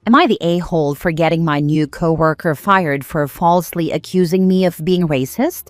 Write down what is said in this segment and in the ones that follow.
Am I the a-hole for getting my new coworker fired for falsely accusing me of being racist?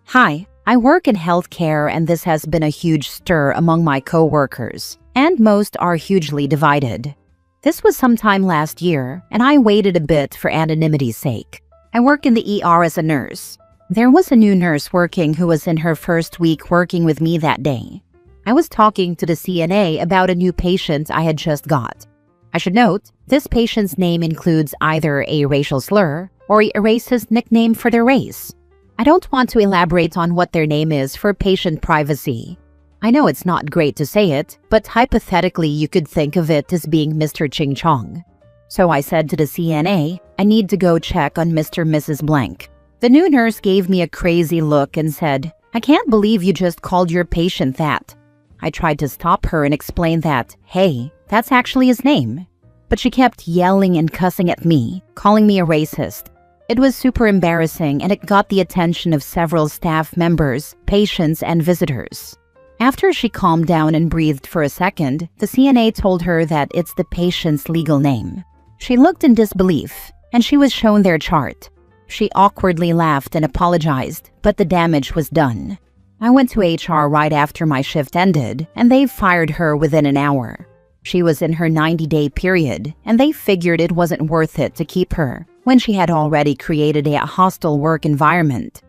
Hi, I work in healthcare and this has been a huge stir among my coworkers, and most are hugely divided. This was sometime last year, and I waited a bit for anonymity's sake. I work in the ER as a nurse. There was a new nurse working who was in her first week working with me that day. I was talking to the CNA about a new patient I had just got. I should note, this patient's name includes either a racial slur or a racist nickname for their race. I don't want to elaborate on what their name is for patient privacy. I know it's not great to say it, but hypothetically you could think of it as being Mr. Ching Chong. So I said to the CNA, I need to go check on Mr. Mrs. Blank. The new nurse gave me a crazy look and said, I can't believe you just called your patient that. I tried to stop her and explain that, hey, that's actually his name. But she kept yelling and cussing at me, calling me a racist. It was super embarrassing and it got the attention of several staff members, patients, and visitors. After she calmed down and breathed for a second, the CNA told her that it's the patient's legal name. She looked in disbelief, and she was shown their chart. She awkwardly laughed and apologized, but the damage was done. I went to HR right after my shift ended, and they fired her within an hour. She was in her 90-day period, and they figured it wasn't worth it to keep her when she had already created a hostile work environment.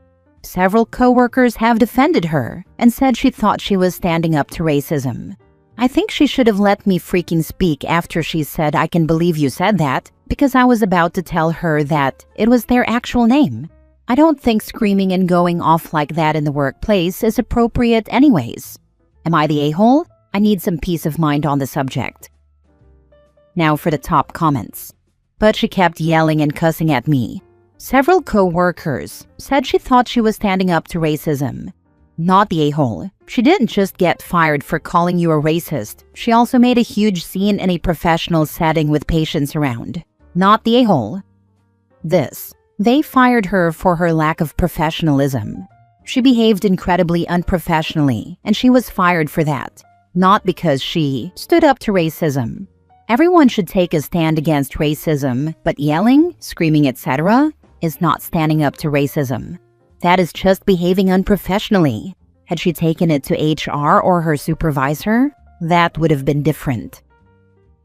Several coworkers have defended her and said she thought she was standing up to racism. I think she should have let me freaking speak after she said I can believe you said that, because I was about to tell her that it was their actual name. I don't think screaming and going off like that in the workplace is appropriate anyways. Am I the a-hole? I need some peace of mind on the subject. Now for the top comments. But she kept yelling and cussing at me. Several co-workers said she thought she was standing up to racism. Not the a-hole. She didn't just get fired for calling you a racist. She also made a huge scene in a professional setting with patients around. Not the a-hole. They fired her for her lack of professionalism. She behaved incredibly unprofessionally, and she was fired for that. Not because she stood up to racism. Everyone should take a stand against racism, but yelling, screaming, etc. is not standing up to racism. That is just behaving unprofessionally. Had she taken it to HR or her supervisor, that would have been different.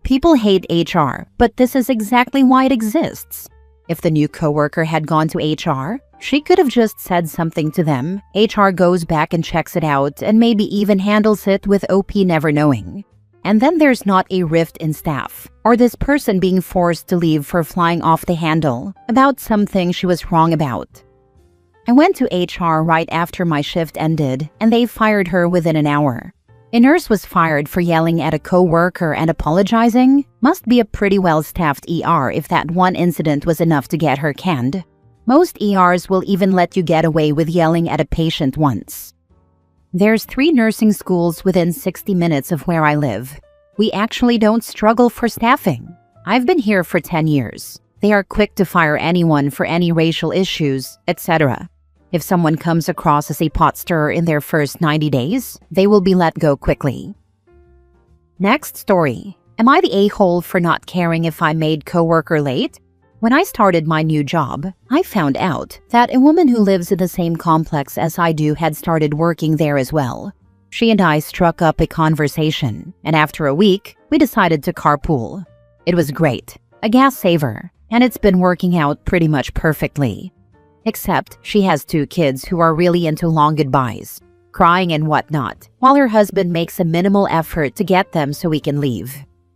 People hate HR, but this is exactly why it exists. If the new coworker had gone to HR, she could have just said something to them. HR goes back and checks it out and maybe even handles it with OP never knowing. And then there's not a rift in staff, or this person being forced to leave for flying off the handle about something she was wrong about. I went to HR right after my shift ended, and they fired her within an hour. A nurse was fired for yelling at a coworker and apologizing. Must be a pretty well-staffed ER if that one incident was enough to get her canned. Most ERs will even let you get away with yelling at a patient once. There's 3 nursing schools within 60 minutes of where I live. We actually don't struggle for staffing. I've been here for 10 years. They are quick to fire anyone for any racial issues, etc. If someone comes across as a pot stirrer in their first 90 days, they will be let go quickly. Next story. Am I the a-hole for not caring if I made coworker late? When I started my new job, I found out that a woman who lives in the same complex as I do had started working there as well. She and I struck up a conversation, and after a week, we decided to carpool. It was great, a gas saver, and it's been working out pretty much perfectly. Except she has 2 kids who are really into long goodbyes, crying and whatnot, while her husband makes a minimal effort to get them so we can leave.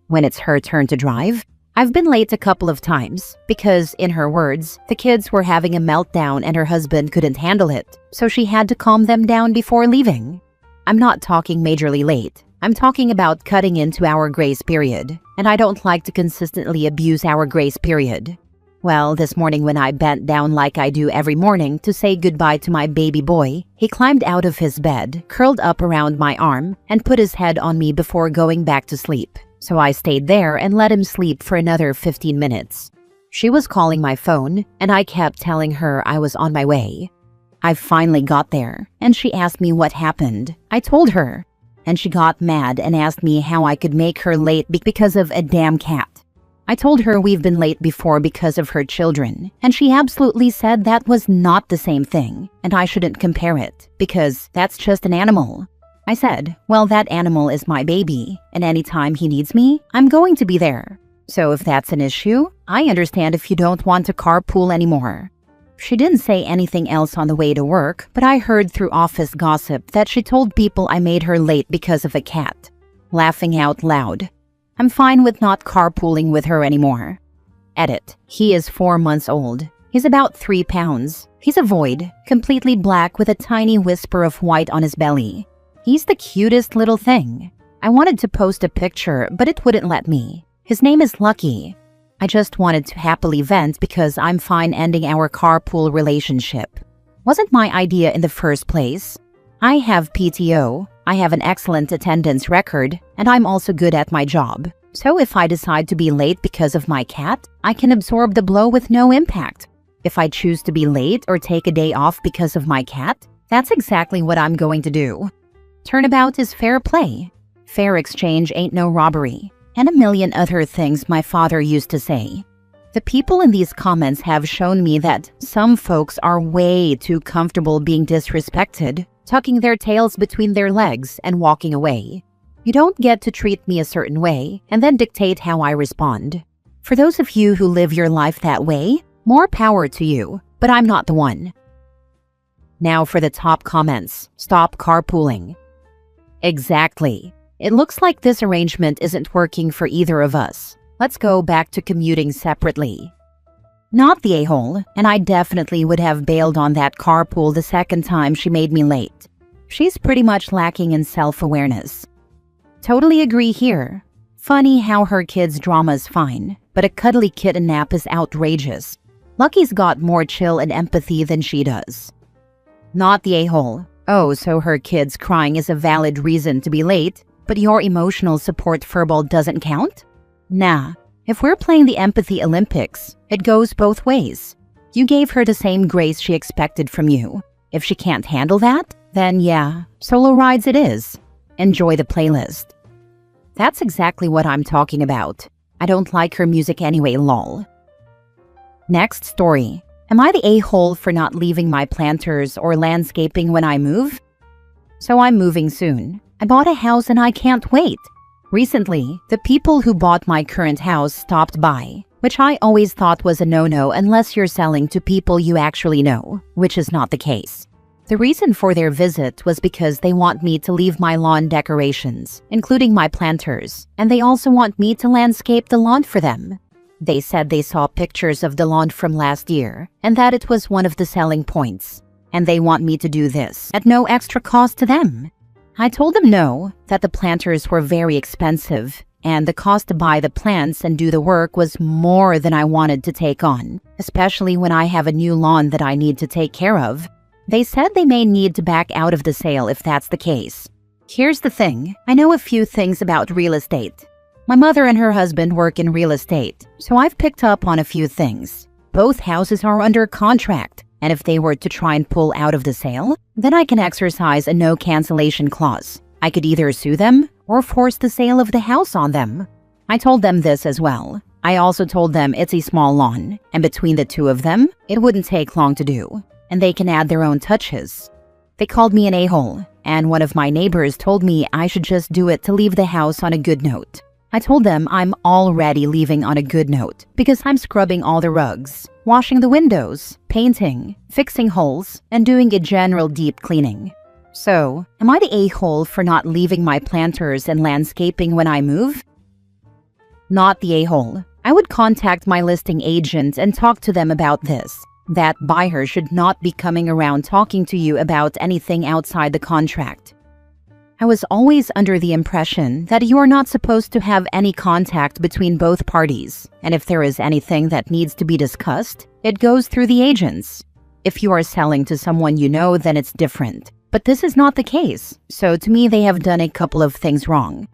When it's her turn to drive, I've been late a couple of times because, in her words, the kids were having a meltdown and her husband couldn't handle it, so she had to calm them down before leaving. I'm not talking majorly late. I'm talking about cutting into our grace period, and I don't like to consistently abuse our grace period. Well, this morning when I bent down like I do every morning to say goodbye to my baby boy, he climbed out of his bed, curled up around my arm, and put his head on me before going back to sleep. So I stayed there and let him sleep for another 15 minutes. She was calling my phone, and I kept telling her I was on my way. I finally got there, and she asked me what happened. I told her, and she got mad and asked me how I could make her late because of a damn cat. I told her we've been late before because of her children, and she absolutely said that was not the same thing, and I shouldn't compare it, because that's just an animal. I said, well, that animal is my baby, and anytime he needs me, I'm going to be there. So if that's an issue, I understand if you don't want to carpool anymore. She didn't say anything else on the way to work, but I heard through office gossip that she told people I made her late because of a cat. Laughing out loud. I'm fine with not carpooling with her anymore. Edit. He is 4 months old. He's about 3 pounds. He's a void, completely black with a tiny whisper of white on his belly. He's the cutest little thing. I wanted to post a picture, but it wouldn't let me. His name is Lucky. I just wanted to happily vent because I'm fine ending our carpool relationship. Wasn't my idea in the first place. I have PTO, I have an excellent attendance record, and I'm also good at my job. So if I decide to be late because of my cat, I can absorb the blow with no impact. If I choose to be late or take a day off because of my cat, that's exactly what I'm going to do. Turnabout is fair play. Fair exchange ain't no robbery. And a million other things my father used to say. The people in these comments have shown me that some folks are way too comfortable being disrespected, tucking their tails between their legs and walking away. You don't get to treat me a certain way and then dictate how I respond. For those of you who live your life that way, more power to you, but I'm not the one. Now for the top comments. Stop carpooling. Exactly. It looks like this arrangement isn't working for either of us. Let's go back to commuting separately. Not the a-hole, and I definitely would have bailed on that carpool the second time she made me late. She's pretty much lacking in self-awareness. Totally agree here. Funny how her kid's drama is fine, but a cuddly kitten nap is outrageous. Lucky's got more chill and empathy than she does. Not the a-hole. Oh, so her kid's crying is a valid reason to be late, but your emotional support furball doesn't count? Nah. If we're playing the empathy Olympics, it goes both ways. You gave her the same grace she expected from you. If she can't handle that, then yeah, solo rides it is. Enjoy the playlist. That's exactly what I'm talking about. I don't like her music anyway, lol. Next story. Am I the a-hole for not leaving my planters or landscaping when I move? So I'm moving soon. I bought a house and I can't wait. Recently, the people who bought my current house stopped by, which I always thought was a no-no unless you're selling to people you actually know, which is not the case. The reason for their visit was because they want me to leave my lawn decorations, including my planters, and they also want me to landscape the lawn for them. They said they saw pictures of the lawn from last year and that it was one of the selling points, and they want me to do this at no extra cost to them. I told them no, that the planters were very expensive, and the cost to buy the plants and do the work was more than I wanted to take on, especially when I have a new lawn that I need to take care of. They said they may need to back out of the sale if that's the case. Here's the thing, I know a few things about real estate. My mother and her husband work in real estate, so I've picked up on a few things. Both houses are under contract, and if they were to try and pull out of the sale, then I can exercise a no cancellation clause. I could either sue them or force the sale of the house on them. I told them this as well. I also told them it's a small lawn, and between the two of them, it wouldn't take long to do, and they can add their own touches. They called me an a-hole, and one of my neighbors told me I should just do it to leave the house on a good note. I told them I'm already leaving on a good note because I'm scrubbing all the rugs, washing the windows, painting, fixing holes, and doing a general deep cleaning. So, am I the a-hole for not leaving my planters and landscaping when I move? Not the a-hole. I would contact my listing agent and talk to them about this. That buyer should not be coming around talking to you about anything outside the contract. I was always under the impression that you are not supposed to have any contact between both parties, and if there is anything that needs to be discussed, it goes through the agents. If you are selling to someone you know, then it's different. But this is not the case, so to me they have done a couple of things wrong.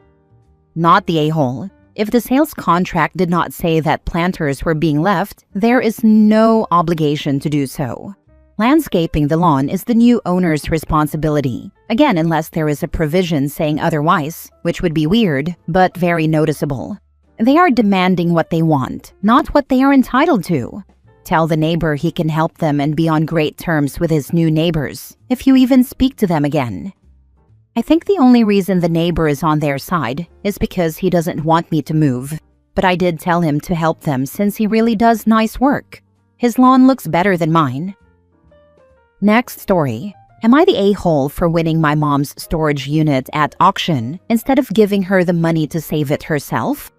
Not the a-hole. If the sales contract did not say that planters were being left, there is no obligation to do so. Landscaping the lawn is the new owner's responsibility. Again, unless there is a provision saying otherwise, which would be weird, but very noticeable. They are demanding what they want, not what they are entitled to. Tell the neighbor he can help them and be on great terms with his new neighbors, if you even speak to them again. I think the only reason the neighbor is on their side is because he doesn't want me to move. But I did tell him to help them since he really does nice work. His lawn looks better than mine. Next story. Am I the a-hole for winning my mom's storage unit at auction instead of giving her the money to save it herself?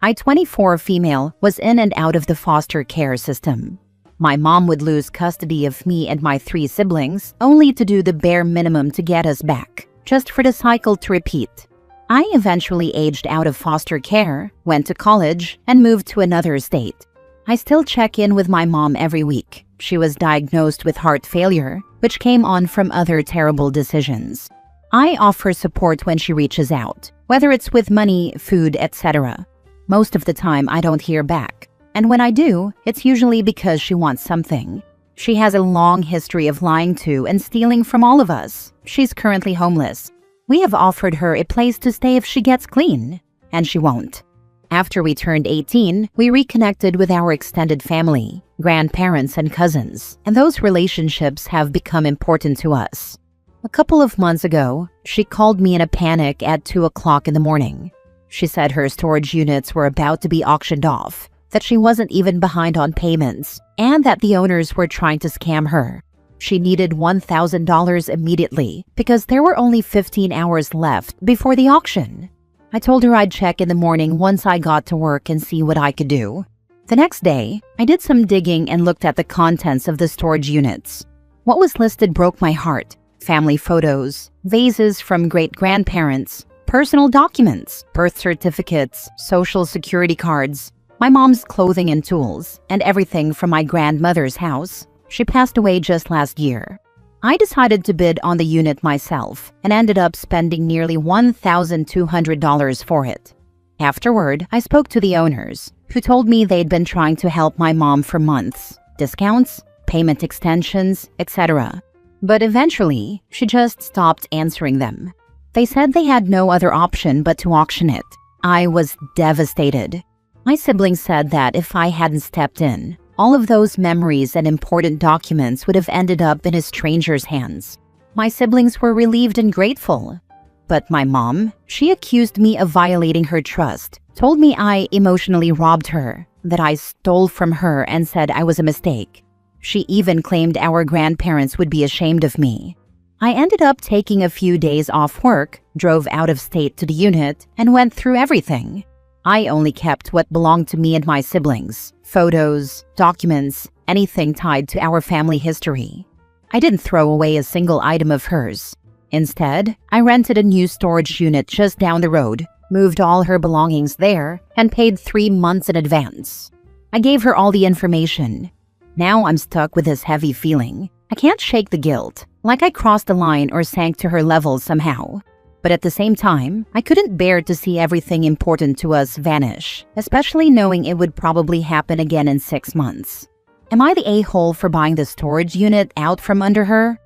I, 24 female, was in and out of the foster care system. My mom would lose custody of me and my 3 siblings only to do the bare minimum to get us back, just for the cycle to repeat. I eventually aged out of foster care, went to college, and moved to another state. I still check in with my mom every week. She was diagnosed with heart failure, which came on from other terrible decisions. I offer support when she reaches out, whether it's with money, food, etc. Most of the time, I don't hear back. And when I do, it's usually because she wants something. She has a long history of lying to and stealing from all of us. She's currently homeless. We have offered her a place to stay if she gets clean, and she won't. After we turned 18, we reconnected with our extended family, grandparents and cousins, and those relationships have become important to us. A couple of months ago, she called me in a panic at 2 o'clock in the morning. She said her storage units were about to be auctioned off, that she wasn't even behind on payments, and that the owners were trying to scam her. She needed $1,000 immediately because there were only 15 hours left before the auction. I told her I'd check in the morning once I got to work and see what I could do. The next day, I did some digging and looked at the contents of the storage units. What was listed broke my heart. Family photos, vases from great-grandparents, personal documents, birth certificates, social security cards, my mom's clothing and tools, and everything from my grandmother's house. She passed away just last year. I decided to bid on the unit myself and ended up spending nearly $1,200 for it. Afterward, I spoke to the owners, who told me they'd been trying to help my mom for months, discounts, payment extensions, etc. But eventually, she just stopped answering them. They said they had no other option but to auction it. I was devastated. My siblings said that if I hadn't stepped in, all of those memories and important documents would have ended up in a stranger's hands. My siblings were relieved and grateful. But my mom, she accused me of violating her trust, told me I emotionally robbed her, that I stole from her and said I was a mistake. She even claimed our grandparents would be ashamed of me. I ended up taking a few days off work, drove out of state to the unit, and went through everything. I only kept what belonged to me and my siblings. Photos, documents, anything tied to our family history. I didn't throw away a single item of hers. Instead, I rented a new storage unit just down the road, moved all her belongings there, and paid 3 months in advance. I gave her all the information. Now I'm stuck with this heavy feeling. I can't shake the guilt, like I crossed the line or sank to her level somehow. But at the same time, I couldn't bear to see everything important to us vanish, especially knowing it would probably happen again in 6 months. Am I the a-hole for buying the storage unit out from under her?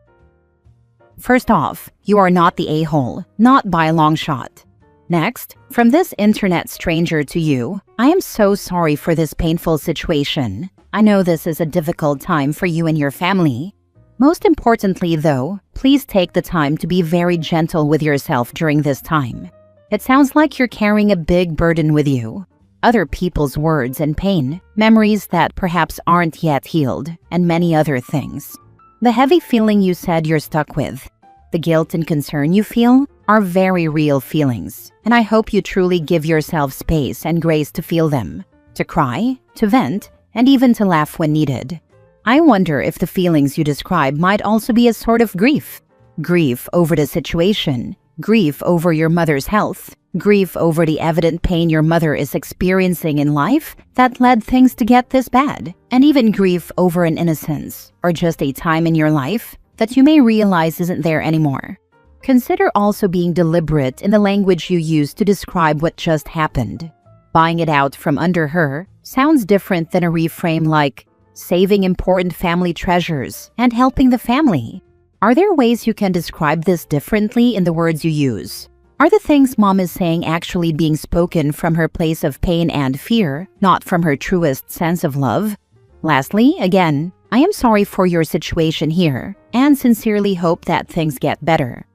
First off, you are not the a-hole, not by a long shot. Next, from this internet stranger to you, I am so sorry for this painful situation. I know this is a difficult time for you and your family. Most importantly, though, please take the time to be very gentle with yourself during this time. It sounds like you're carrying a big burden with you. Other people's words and pain, memories that perhaps aren't yet healed, and many other things. The heavy feeling you said you're stuck with, the guilt and concern you feel, are very real feelings, and I hope you truly give yourself space and grace to feel them, to cry, to vent, and even to laugh when needed. I wonder if the feelings you describe might also be a sort of grief. Grief over the situation, grief over your mother's health, grief over the evident pain your mother is experiencing in life that led things to get this bad, and even grief over an innocence, or just a time in your life that you may realize isn't there anymore. Consider also being deliberate in the language you use to describe what just happened. Buying it out from under her sounds different than a reframe like, saving important family treasures, and helping the family. Are there ways you can describe this differently in the words you use? Are the things Mom is saying actually being spoken from her place of pain and fear, not from her truest sense of love? Lastly, again, I am sorry for your situation here and sincerely hope that things get better.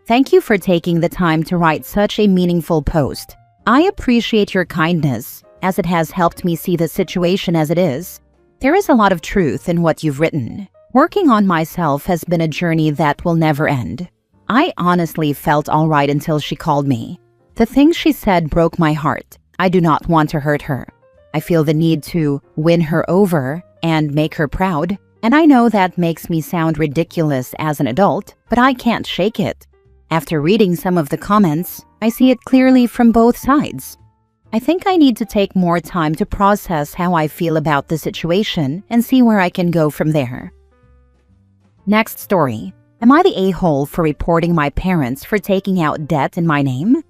Thank you for taking the time to write such a meaningful post. I appreciate your kindness, as it has helped me see the situation as it is. There is a lot of truth in what you've written. Working on myself has been a journey that will never end. I honestly felt all right until she called me. The things she said broke my heart. I do not want to hurt her. I feel the need to win her over and make her proud. And I know that makes me sound ridiculous as an adult, but I can't shake it. After reading some of the comments, I see it clearly from both sides. I think I need to take more time to process how I feel about the situation and see where I can go from there. Next story. Am I the a-hole for reporting my parents for taking out debt in my name?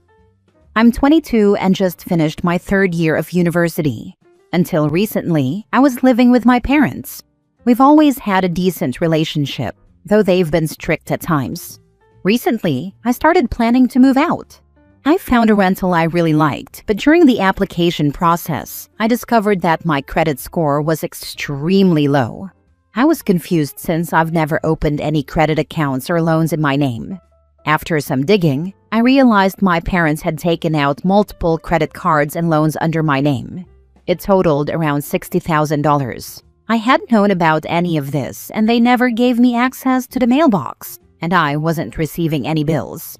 I'm 22 and just finished my 3rd year of university. Until recently, I was living with my parents. We've always had a decent relationship, though they've been strict at times. Recently, I started planning to move out. I found a rental I really liked, but during the application process, I discovered that my credit score was extremely low. I was confused since I've never opened any credit accounts or loans in my name. After some digging, I realized my parents had taken out multiple credit cards and loans under my name. It totaled around $60,000. I hadn't known about any of this, and they never gave me access to the mailbox, and I wasn't receiving any bills.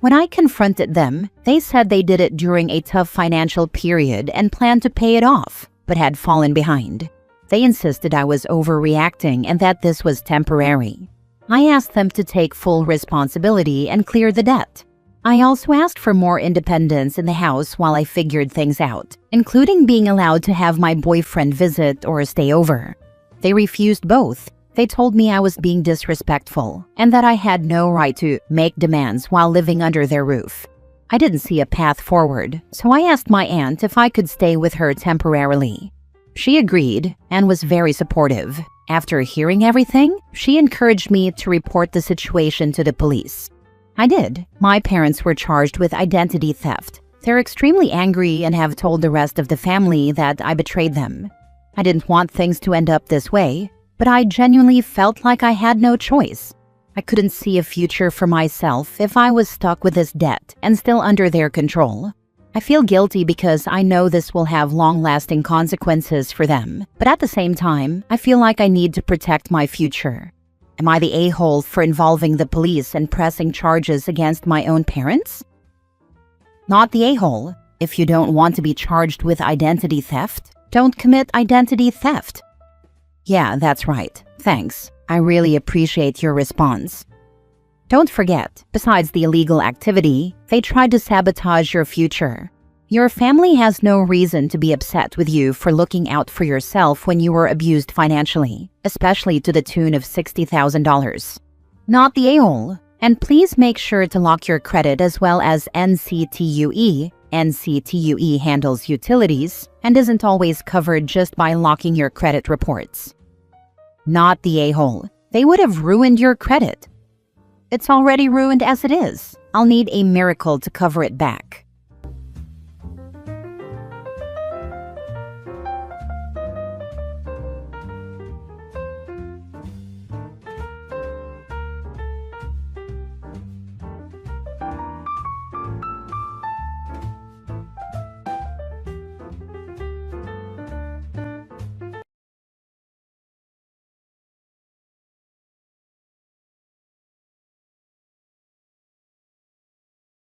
When I confronted them, they said they did it during a tough financial period and planned to pay it off, but had fallen behind. They insisted I was overreacting and that this was temporary. I asked them to take full responsibility and clear the debt. I also asked for more independence in the house while I figured things out, including being allowed to have my boyfriend visit or stay over. They refused both. They told me I was being disrespectful and that I had no right to make demands while living under their roof. I didn't see a path forward, so I asked my aunt if I could stay with her temporarily. She agreed and was very supportive. After hearing everything, she encouraged me to report the situation to the police. I did. My parents were charged with identity theft. They're extremely angry and have told the rest of the family that I betrayed them. I didn't want things to end up this way, but I genuinely felt like I had no choice. I couldn't see a future for myself if I was stuck with this debt and still under their control. I feel guilty because I know this will have long-lasting consequences for them, but at the same time, I feel like I need to protect my future. Am I the a-hole for involving the police and pressing charges against my own parents? Not the a-hole. If you don't want to be charged with identity theft, don't commit identity theft. Yeah, that's right. Thanks. I really appreciate your response. Don't forget, besides the illegal activity, they tried to sabotage your future. Your family has no reason to be upset with you for looking out for yourself when you were abused financially, especially to the tune of $60,000. Not the a-hole. And please make sure to lock your credit as well as NCTUE. NCTUE handles utilities and isn't always covered just by locking your credit reports. Not the a-hole. They would have ruined your credit. It's already ruined as it is. I'll need a miracle to cover it back.